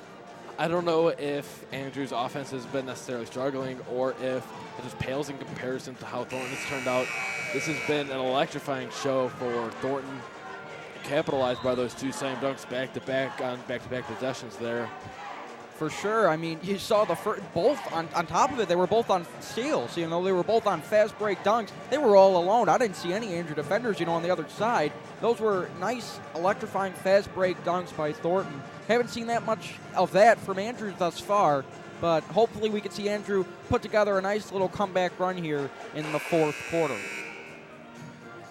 I don't know if Andrew's offense has been necessarily struggling or if it just pales in comparison to how Thornton has turned out. This has been an electrifying show for Thornton, capitalized by those two slam dunks back-to-back on back-to-back possessions there. For sure. I mean, you saw both on top of it, they were both on steals. They were both on fast break dunks. They were all alone. I didn't see any Andrew defenders, on the other side. Those were nice, electrifying fast break dunks by Thornton. Haven't seen that much of that from Andrew thus far, but hopefully we can see Andrew put together a nice little comeback run here in the fourth quarter.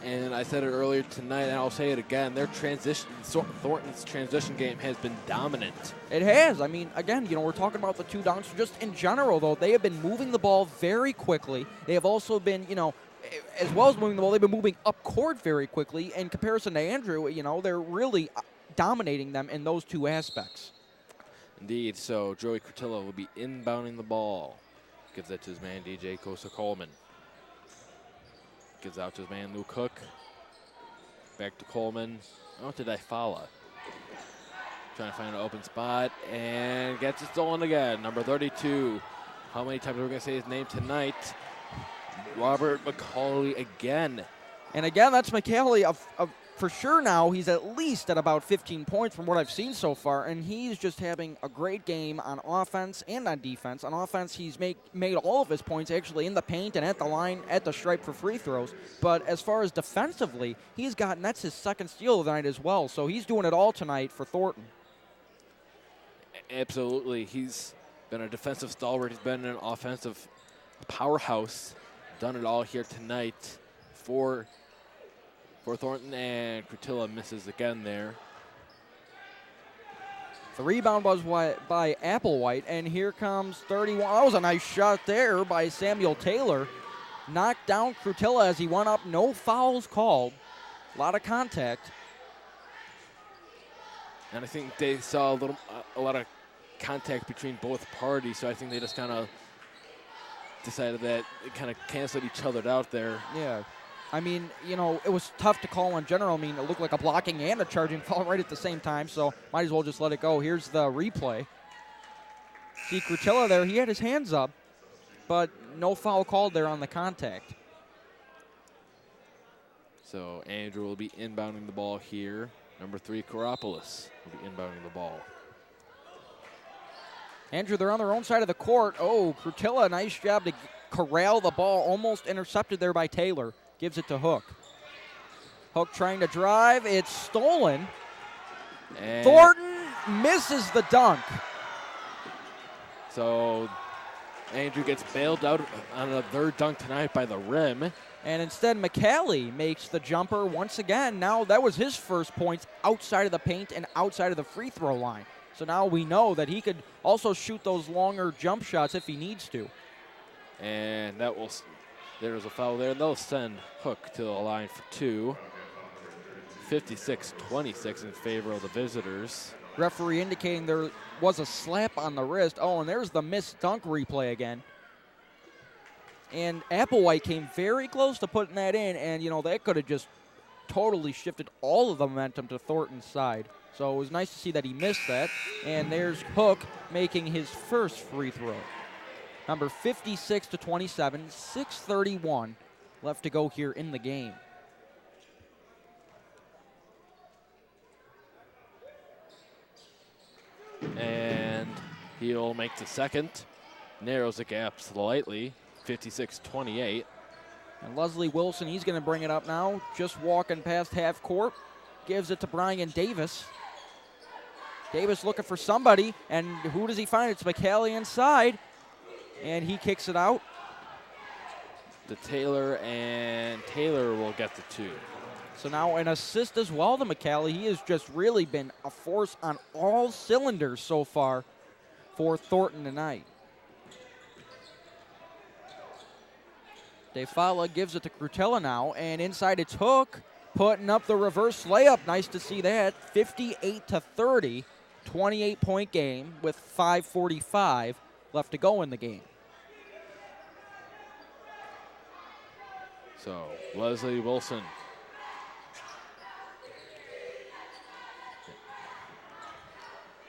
And I said it earlier tonight, and I'll say it again, Thornton's transition game has been dominant. It has. I mean, again, we're talking about the two dunks. Just in general, though, they have been moving the ball very quickly. They have also been, as well as moving the ball, they've been moving up court very quickly. In comparison to Andrew, they're really dominating them in those two aspects. Indeed. So Joey Curtilla will be inbounding the ball. Gives that to his man, DJ Coleman. Gives out to his man, Luke Hook. Back to Coleman. Out to Difala. Trying to find an open spot and gets it stolen again. Number 32. How many times are we going to say his name tonight? Robert McCauley again. And again, that's McCauley for sure now. He's at least at about 15 points from what I've seen so far, and he's just having a great game on offense and on defense. On offense, he's made all of his points actually in the paint and at the line, at the stripe for free throws. But as far as defensively, that's his second steal of the night as well. So he's doing it all tonight for Thornton. Absolutely. He's been a defensive stalwart. He's been an offensive powerhouse. Done it all here tonight for Thornton, and Curtilla misses again there. The rebound was by Applewhite, and here comes 31. That was a nice shot there by Samuel Taylor. Knocked down Curtilla as he went up. No fouls called. A lot of contact. And I think they saw a lot of contact between both parties, so I think they just kind of decided that it kind of canceled each other out there. Yeah. I mean, it was tough to call in general. I mean, it looked like a blocking and a charging foul right at the same time, so might as well just let it go. Here's the replay. See Curtilla there, he had his hands up, but no foul called there on the contact. So Andrew will be inbounding the ball here. Number 3, Karopoulos will be inbounding the ball. Andrew, they're on their own side of the court. Oh, Curtilla, nice job to corral the ball, almost intercepted there by Taylor. Gives it to Hook. Hook trying to drive. It's stolen. And Thornton misses the dunk. So Andrew gets bailed out on a third dunk tonight by the rim. And instead, McCauley makes the jumper once again. Now, that was his first points outside of the paint and outside of the free throw line. So now we know that he could also shoot those longer jump shots if he needs to. And there's a foul there. They'll send Hook to the line for 2. 56-26 in favor of the visitors. Referee indicating there was a slap on the wrist. Oh, and there's the missed dunk replay again. And Applewhite came very close to putting that in, and, that could have just totally shifted all of the momentum to Thornton's side. So it was nice to see that he missed that. And there's Hook making his first free throw. Number 56-27, 6:31 left to go here in the game. And he'll make the second. Narrows the gap slightly, 56-28. And Leslie Wilson, he's going to bring it up now. Just walking past half court. Gives it to Brian Davis. Davis looking for somebody, and who does he find? It's McCauley inside. And he kicks it out. To Taylor, and Taylor will get the 2. So now an assist as well to McCauley. He has just really been a force on all cylinders so far for Thornton tonight. Defala gives it to Curtilla now, and inside it's Hook. putting up the reverse layup. Nice to see that. 58-30, 28-point game with 5:45 left to go in the game. So Leslie Wilson.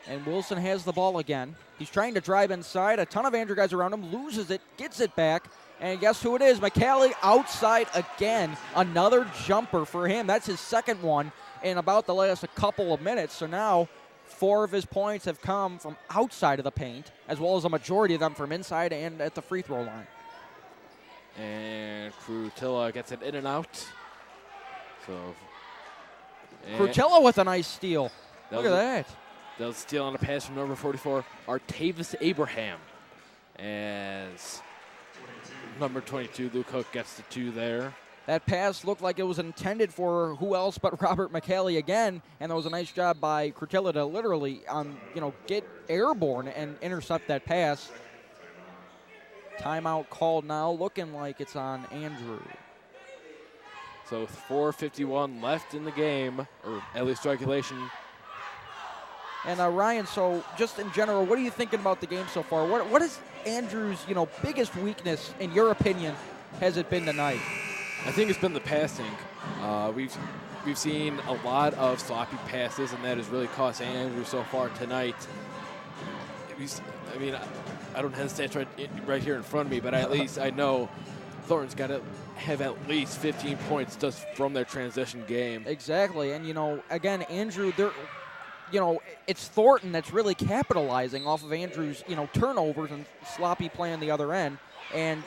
And Wilson has the ball again. He's trying to drive inside. A ton of Andrew guys around him. Loses it, gets it back. And guess who it is? McCallie outside again. Another jumper for him. That's his second one in about the last couple of minutes. So now 4 of his points have come from outside of the paint, as well as a majority of them from inside and at the free throw line. And Crutilla gets it in and out. So Crutilla with a nice steal. Look at that. That was a steal on a pass from number 44, Artavis Abraham. As number 22, Luke Hook, gets the 2 there. That pass looked like it was intended for who else but Robert McCallie again, and that was a nice job by Crutilla to literally, get airborne and intercept that pass. Timeout called now, looking like it's on Andrew. So 4:51 left in the game, or at least regulation. And Ryan, so just in general, what are you thinking about the game so far? What is Andrew's, biggest weakness, in your opinion, has it been tonight? I think it's been the passing. We've seen a lot of sloppy passes, and that has really cost Andrew so far tonight. I don't have the stats right here in front of me, but at least I know Thornton's got to have at least 15 points just from their transition game. Exactly, and again, Andrew, it's Thornton that's really capitalizing off of Andrew's, turnovers and sloppy play on the other end. And,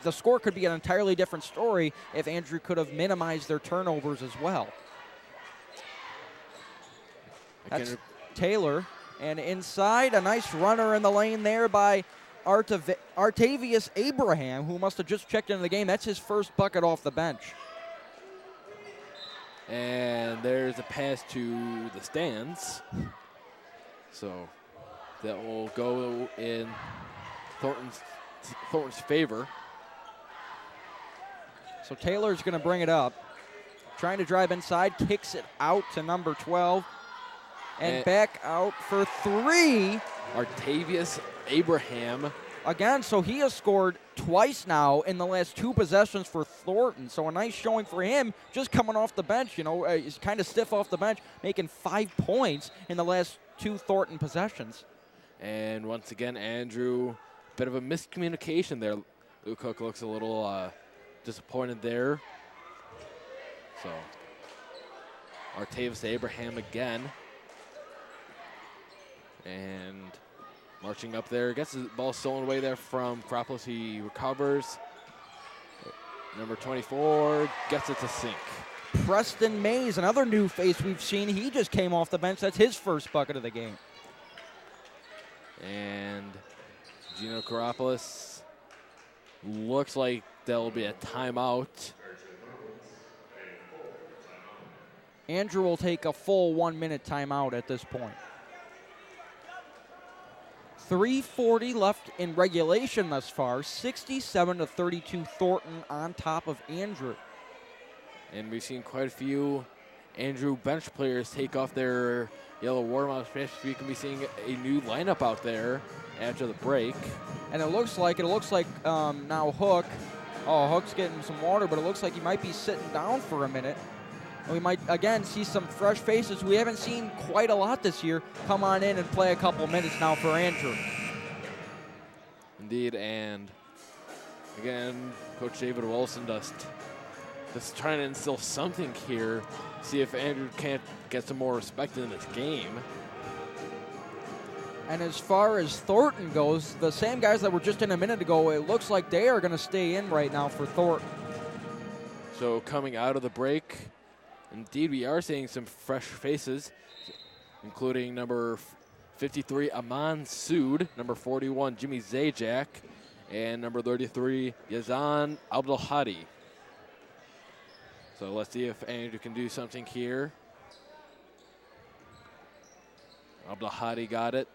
the score could be an entirely different story if Andrew could have minimized their turnovers as well. That's Taylor. And inside, a nice runner in the lane there by Artavius Abraham, who must have just checked into the game. That's his first bucket off the bench. And there's a pass to the stands. So that will go in Thornton's favor. So Taylor's going to bring it up. Trying to drive inside, kicks it out to number 12. And back out for 3. Artavius Abraham. Again, so he has scored twice now in the last 2 possessions for Thornton. So a nice showing for him, just coming off the bench. He's kind of stiff off the bench, making 5 points in the last 2 Thornton possessions. And once again, Andrew, bit of a miscommunication there. Luke Hook looks a little disappointed there. So Artavius Abraham again. And marching up there, gets the ball stolen away there from Karopoulos. He recovers. Number 24 gets it to sink. Preston Mays, another new face we've seen. He just came off the bench. That's his first bucket of the game. And Gino Karopoulos, looks like there'll be a timeout. Andrew will take a full 1-minute timeout at this point. 3:40 left in regulation thus far. 67-32 Thornton on top of Andrew. And we've seen quite a few Andrew bench players take off their yellow warm-ups. We can be seeing a new lineup out there after the break. And it looks like now Hook. Oh, Hook's getting some water, but it looks like he might be sitting down for a minute. And we might, again, see some fresh faces we haven't seen quite a lot this year come on in and play a couple minutes now for Andrew. Indeed, and again, Coach David Wilson just trying to instill something here, see if Andrew can't get some more respect in this game. And as far as Thornton goes, the same guys that were just in a minute ago, it looks like they are going to stay in right now for Thornton. So coming out of the break, indeed, we are seeing some fresh faces, including number 53, Aman Sood, number 41, Jimmy Zajac, and number 33, Yazan Abdelhadi. So let's see if Andrew can do something here. Abdelhadi got it.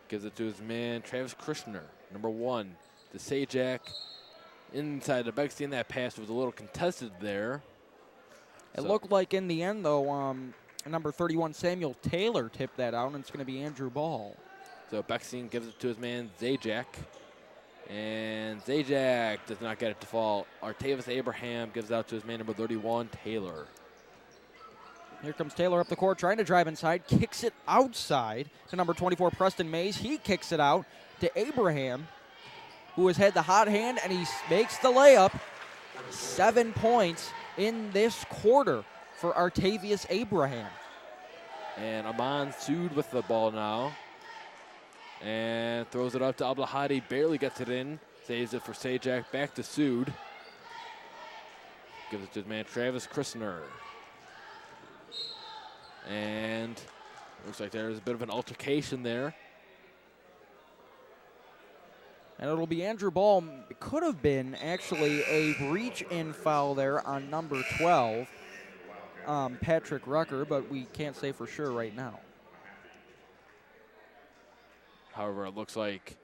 Gives it to his man, Travis Krishner, number 1, to Zajac. Inside the backseat, that pass was a little contested there. It looked like in the end, though, number 31, Samuel Taylor, tipped that out, and it's going to be Andrew Ball. So Bechstein gives it to his man, Zajac. And Zajac does not get it to fall. Artavis Abraham gives it out to his man, number 31, Taylor. Here comes Taylor up the court, trying to drive inside, kicks it outside to number 24, Preston Mays. He kicks it out to Abraham, who has had the hot hand, and he makes the layup. 7 points in this quarter for Artavius Abraham. And Aman Sood with the ball now. And throws it up to Abdelhadi, barely gets it in. Saves it for Zajac, back to Sood. Gives it to his man, Travis Christner. And looks like there's a bit of an altercation there. And it'll be Andrew Ball. It could have been actually a reach-in foul there on number 12, Patrick Rucker, but we can't say for sure right now. However, it looks like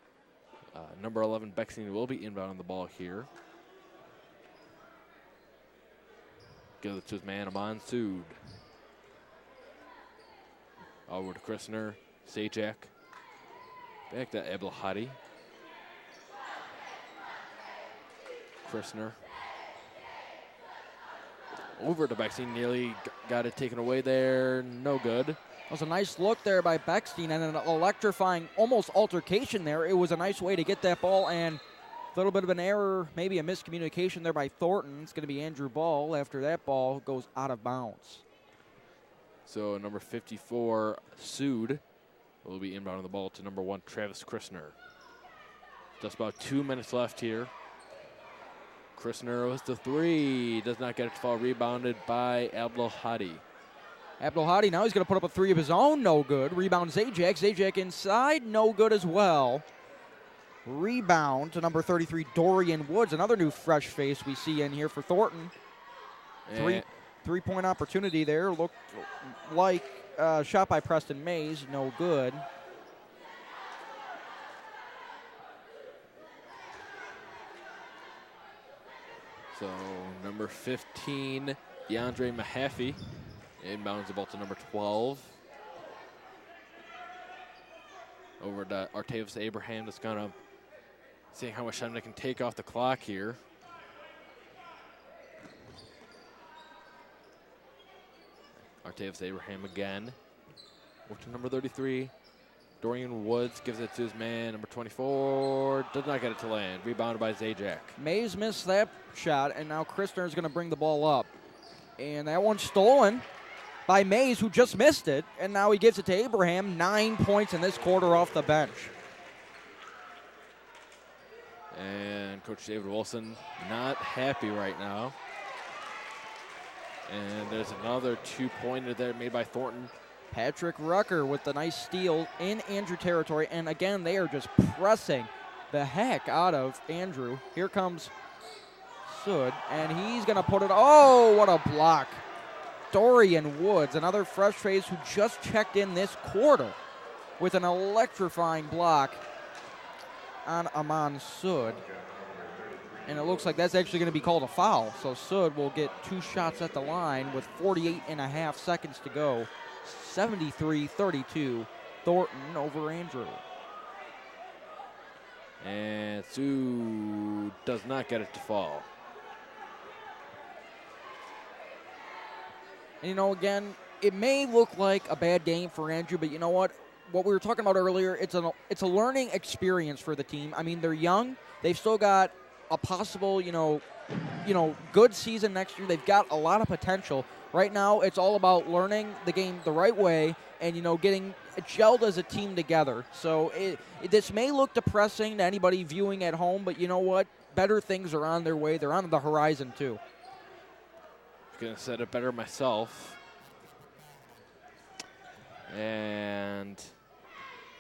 number 11, Bechstein, will be inbound on the ball here. Gives it to his man, Aman Sood. Over to Christner, Zajac. Back to Abdelhadi. Christner. Over to Bechstein, nearly got it taken away there. No good. It was a nice look there by Bechstein and an electrifying almost altercation there. It was a nice way to get that ball, and a little bit of an error, maybe a miscommunication there by Thornton. It's going to be Andrew Ball after that ball goes out of bounds. So number 54, Sood, will be inbound on the ball to number 1, Travis Christner. Just about 2 minutes left here. Christner was the 3. Does not get it to fall. Rebounded by Abdelhadi. Abdelhadi now he's going to put up a 3 of his own. No good. Rebound Zajac. Zajac inside. No good as well. Rebound to number 33, Dorian Woods. Another new fresh face we see in here for Thornton. Three-point opportunity there. Looked like shot by Preston Mays. No good. So number 15, DeAndre Mahaffey, inbounds the ball to number 12. Over to Artavis Abraham, that's kind of seeing how much time they can take off the clock here. Artavis Abraham again. Over to number 33. Dorian Woods gives it to his man, number 24. Does not get it to land. Rebounded by Zajac. Mays missed that shot, and now Christner is going to bring the ball up. And that one's stolen by Mays, who just missed it. And now he gives it to Abraham. 9 points in this quarter off the bench. And Coach David Wilson not happy right now. And there's another 2-pointer there made by Thornton. Patrick Rucker with the nice steal in Andrew territory. And again, they are just pressing the heck out of Andrew. Here comes Sood, and he's going to put it. Oh, what a block. Dorian Woods, another fresh face who just checked in this quarter with an electrifying block on Aman Sood. And it looks like that's actually going to be called a foul. So Sood will get 2 shots at the line with 48.5 seconds to go. 73-32, Thornton over Andrew. And Sood does not get it to fall. And, you know, again, it may look like a bad game for Andrew, but you know what? What we were talking about earlier, it's a learning experience for the team. I mean, they're young. They've still got a possible, good season next year. They've got a lot of potential. Right now, it's all about learning the game the right way and, getting gelled as a team together. So this may look depressing to anybody viewing at home, but you know what? Better things are on their way. They're on the horizon, too. Going to set it better myself. And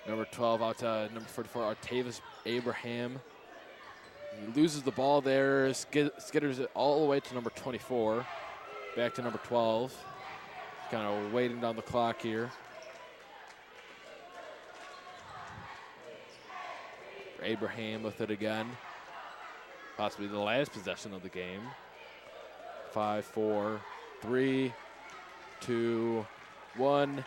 number 12 out to number 44, Artavis Abraham. He loses the ball there, skitters it all the way to number 24. Back to number 12. Kind of waiting down the clock here. Abraham with it again. Possibly the last possession of the game. 5-4 3, 2, 1.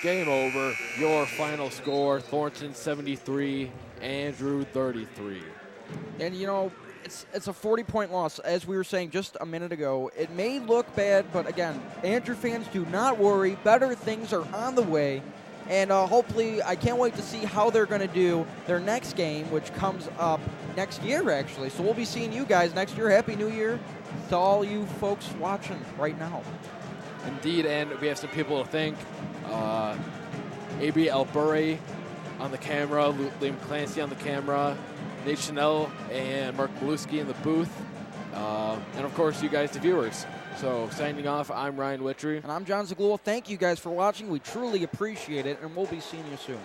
Game over. Your final score, Thornton 73, Andrew 33. And, you know, it's a 40-point loss, as we were saying just a minute ago. It may look bad, but, again, Andrew fans, do not worry. Better things are on the way. And hopefully, I can't wait to see how they're going to do their next game, which comes up next year, actually. So we'll be seeing you guys next year. Happy New Year to all you folks watching right now. Indeed, and we have some people to thank. A.B. Albury on the camera, Liam Clancy on the camera, Nate Chanel and Mark Maluski in the booth, and of course you guys, the viewers. So signing off, I'm Ryan Wittry. And I'm John Zaglul. Thank you guys for watching. We truly appreciate it, and we'll be seeing you soon.